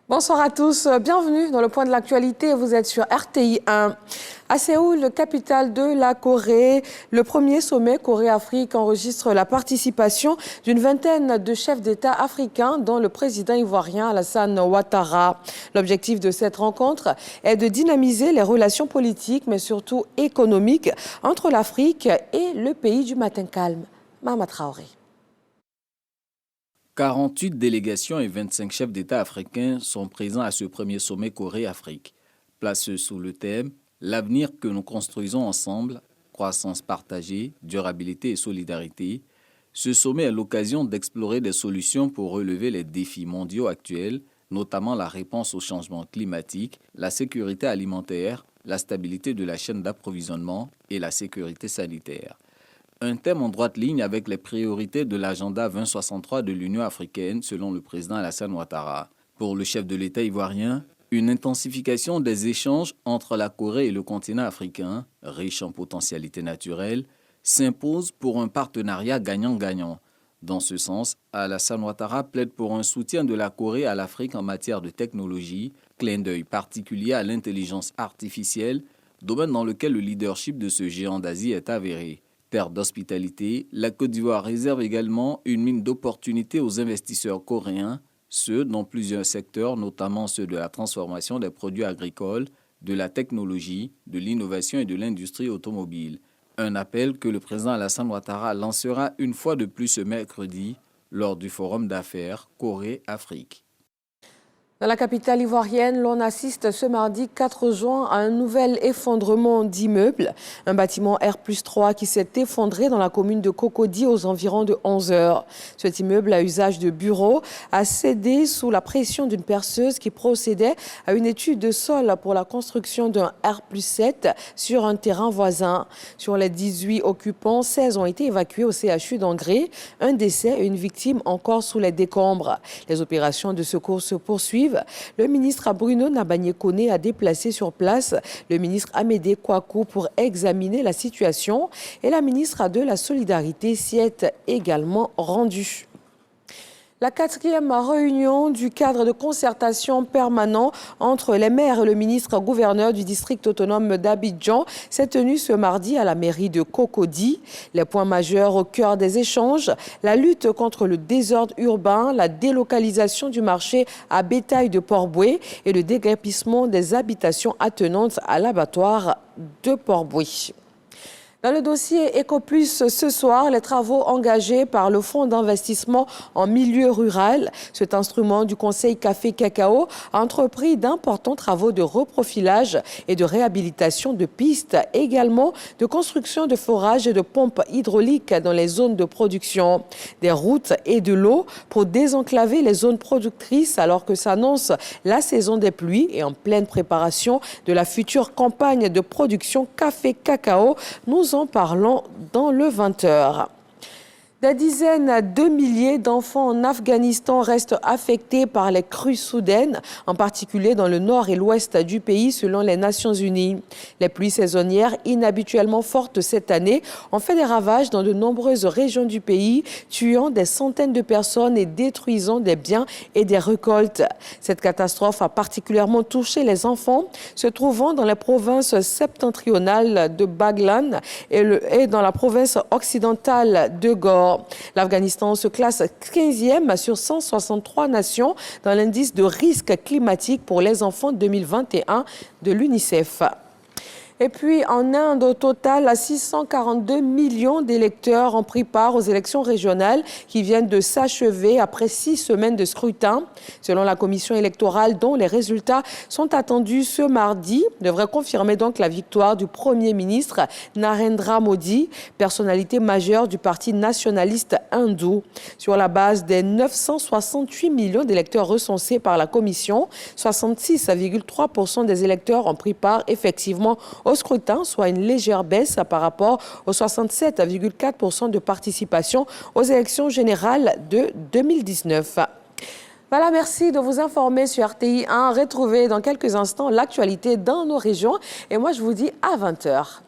Bonsoir à tous, bienvenue dans le point de l'actualité, vous êtes sur RTI 1. À Séoul, capitale de la Corée, le premier sommet Corée-Afrique enregistre la participation d'une vingtaine de chefs d'État africains dont le président ivoirien Alassane Ouattara. L'objectif de cette rencontre est de dynamiser les relations politiques mais surtout économiques entre l'Afrique et le pays du matin calme. Mahama Traoré. 48 délégations et 25 chefs d'État africains sont présents à ce premier sommet Corée-Afrique. Placé sous le thème « L'avenir que nous construisons ensemble, croissance partagée, durabilité et solidarité », ce sommet est l'occasion d'explorer des solutions pour relever les défis mondiaux actuels, notamment la réponse au changement climatique, la sécurité alimentaire, la stabilité de la chaîne d'approvisionnement et la sécurité sanitaire. Un thème en droite ligne avec les priorités de l'agenda 2063 de l'Union africaine, selon le président Alassane Ouattara. Pour le chef de l'État ivoirien, une intensification des échanges entre la Corée et le continent africain, riche en potentialités naturelles, s'impose pour un partenariat gagnant-gagnant. Dans ce sens, Alassane Ouattara plaide pour un soutien de la Corée à l'Afrique en matière de technologie, clin d'œil particulier à l'intelligence artificielle, domaine dans lequel le leadership de ce géant d'Asie est avéré. Terre d'hospitalité, la Côte d'Ivoire réserve également une mine d'opportunités aux investisseurs coréens, ceux dans plusieurs secteurs, notamment ceux de la transformation des produits agricoles, de la technologie, de l'innovation et de l'industrie automobile. Un appel que le président Alassane Ouattara lancera une fois de plus ce mercredi lors du forum d'affaires Corée-Afrique. Dans la capitale ivoirienne, l'on assiste ce mardi 4 juin à un nouvel effondrement d'immeubles. Un bâtiment R+3 qui s'est effondré dans la commune de Cocody aux environs de 11 heures. Cet immeuble à usage de bureau a cédé sous la pression d'une perceuse qui procédait à une étude de sol pour la construction d'un R+7 sur un terrain voisin. Sur les 18 occupants, 16 ont été évacués au CHU d'Angré. Un décès et une victime encore sous les décombres. Les opérations de secours se poursuivent. Le ministre Bruno Nabagné-Koné a déplacé sur place le ministre Amédée Kouakou pour examiner la situation et la ministre de la Solidarité s'y est également rendue. La 4e réunion du cadre de concertation permanent entre les maires et le ministre-gouverneur du district autonome d'Abidjan s'est tenue ce mardi à la mairie de Cocody. Les points majeurs au cœur des échanges, la lutte contre le désordre urbain, la délocalisation du marché à bétail de Port-Boué et le déguerpissement des habitations attenantes à l'abattoir de Port-Boué. Dans le dossier EcoPlus ce soir, les travaux engagés par le Fonds d'investissement en milieu rural, cet instrument du Conseil Café-Cacao, a entrepris d'importants travaux de reprofilage et de réhabilitation de pistes, également de construction de forages et de pompes hydrauliques dans les zones de production, des routes et de l'eau pour désenclaver les zones productrices alors que s'annonce la saison des pluies et en pleine préparation de la future campagne de production café-cacao. Nous en parlons dans le 20h. Des dizaines de milliers d'enfants en Afghanistan restent affectés par les crues soudaines, en particulier dans le nord et l'ouest du pays, selon les Nations Unies. Les pluies saisonnières inhabituellement fortes cette année ont fait des ravages dans de nombreuses régions du pays, tuant des centaines de personnes et détruisant des biens et des récoltes. Cette catastrophe a particulièrement touché les enfants se trouvant dans les provinces septentrionales de Baghlan et dans la province occidentale de Ghor. L'Afghanistan se classe 15e sur 163 nations dans l'indice de risque climatique pour les enfants 2021 de l'UNICEF. Et puis, en Inde, au total, 642 millions d'électeurs ont pris part aux élections régionales qui viennent de s'achever après 6 semaines de scrutin. Selon la commission électorale, dont les résultats sont attendus ce mardi, devrait confirmer donc la victoire du Premier ministre Narendra Modi, personnalité majeure du parti nationaliste hindou. Sur la base des 968 millions d'électeurs recensés par la commission, 66,3% des électeurs ont pris part effectivement au scrutin, soit une légère baisse par rapport aux 67,4% de participation aux élections générales de 2019. Voilà, merci de vous informer sur RTI 1. Retrouvez dans quelques instants l'actualité dans nos régions. Et moi, je vous dis à 20h.